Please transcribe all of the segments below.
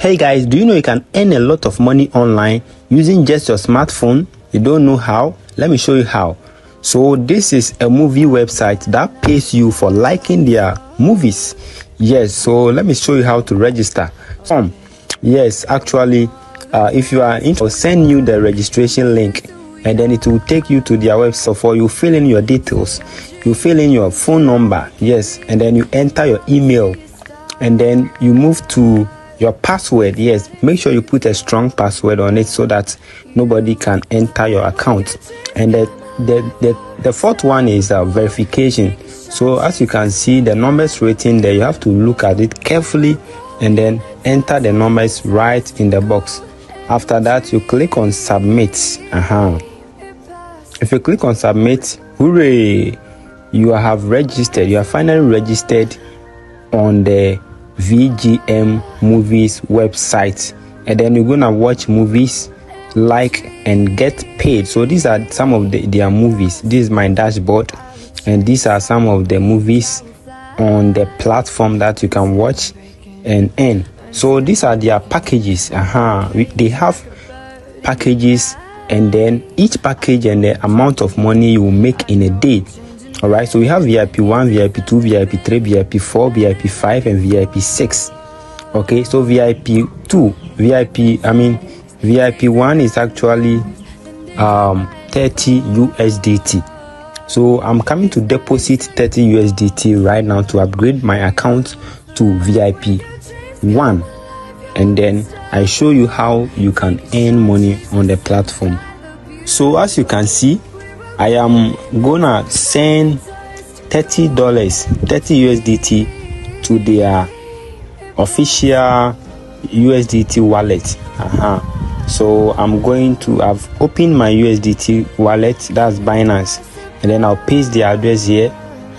Hey guys, do you know you can earn a lot of money online using just your smartphone? You don't know how? Let me show you how. So this is a movie website that pays you for liking their movies. Yes, so let me show you how to register. Yes, actually, if you are interested, I'll send you the registration link, and then it will take you to their website. For you fill in your details, you fill in your phone number, yes, and then you enter your email, and then you move to your password. Yes, make sure you put a strong password on it so that nobody can enter your account. And the fourth one is verification. So as you can see, the numbers written there, you have to look at it carefully and then enter the numbers right in the box. After that, you click on submit. If you click on submit, hooray, you have registered. You are finally registered on the VGM Movies website, and then you're gonna watch movies, like, and get paid. So these are some of their movies. This is my dashboard, and these are some of the movies on the platform that you can watch and earn. So these are their packages. They have packages, and then each package and the amount of money you will make in a day. All right, so we have VIP 1, VIP 2, VIP 3, VIP 4, VIP 5, and VIP 6. Okay, so VIP 1 is actually 30 USDT. So I'm coming to deposit 30 USDT right now to upgrade my account to VIP 1, and then I show you how you can earn money on the platform. So as you can see, I am gonna send $30 USDT to their official USDT wallet. So I'm going to have opened my USDT wallet, that's Binance, and then I'll paste the address here,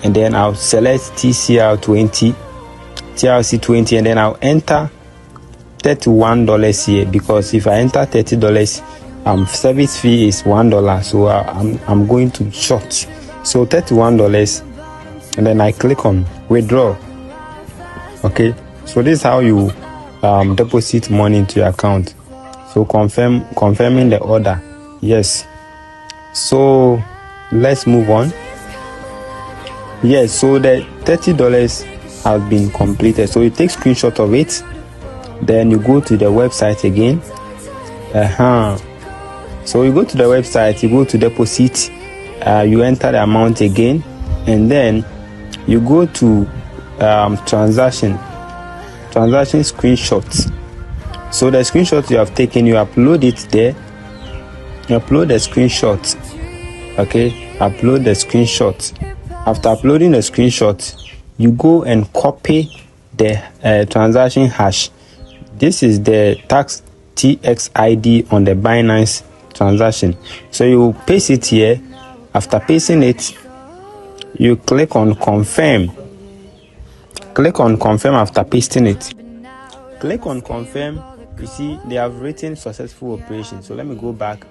and then I'll select TRC20, and then I'll enter $31 here, because if I enter $30, service fee is $1, so I'm going to short. So $31, and then I click on withdraw. Okay, so this is how you deposit money into your account. So confirming the order. Yes, so let's move on. Yes, so the $30 has been completed. So you take screenshot of it, then you go to the website again. So you go to the website, you go to deposit, you enter the amount again, and then you go to transaction screenshots. So the screenshot you have taken, you upload it there. You upload the screenshot. Okay, upload the screenshot. After uploading the screenshot, you go and copy the transaction hash. This is the tax TXID on the Binance transaction. So you paste it here. After pasting it, you click on confirm. Click on confirm after pasting it. Click on confirm. You see they have written successful operation. So let me go back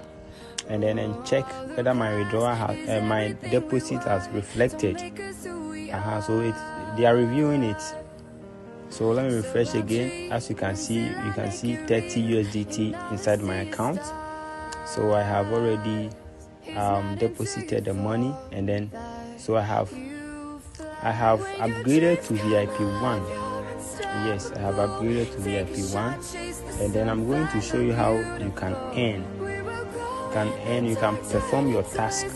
and then check whether my withdrawal my deposit has reflected. So they are reviewing it. So let me refresh again. As you can see 30 USDT inside my account. So I have already deposited the money, and then so I have upgraded to VIP 1. Yes, I have upgraded to VIP 1, and then I'm going to show you how you can earn. You can perform your task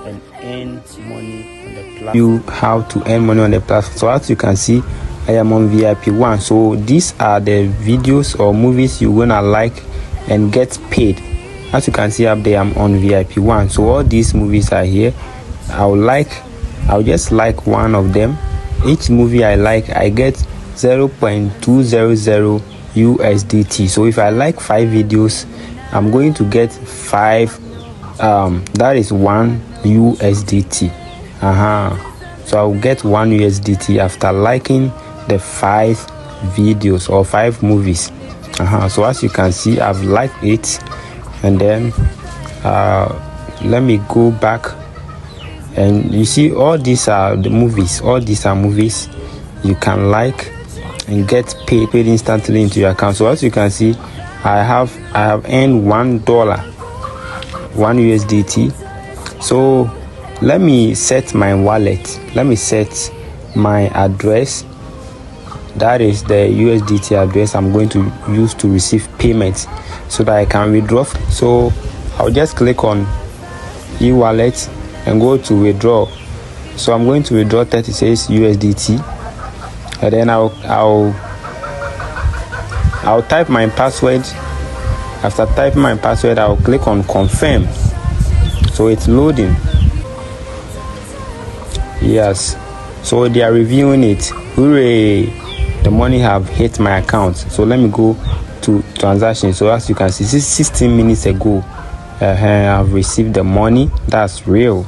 and earn money on the platform. How to earn money on the platform. So as you can see, I am on VIP 1. So these are the videos or movies you're gonna like and get paid. As you can see up there, I'm on VIP 1. So all these movies are here. I'll just like one of them. Each movie I like, I get 0.200 USDT. So if I like 5 videos, I'm going to get 5. That is 1 USDT. So I'll get 1 USDT after liking the 5 videos or 5 movies. So as you can see, I've liked it, and then let me go back, and you see all these are the movies. All these are movies you can like and get paid instantly into your account. So as you can see, I have earned $1 USDT. So let me set my wallet, let me set my address. That is the USDT address I'm going to use to receive payments so that I can withdraw. So I'll just click on e-wallet and go to withdraw. So I'm going to withdraw 36 USDT, and then I'll type my password. After typing my password, I'll click on confirm. So it's loading. Yes, so they are reviewing it. Hooray, the money have hit my account. So let me go to transaction. So as you can see, 16 minutes ago, I've received the money. That's real.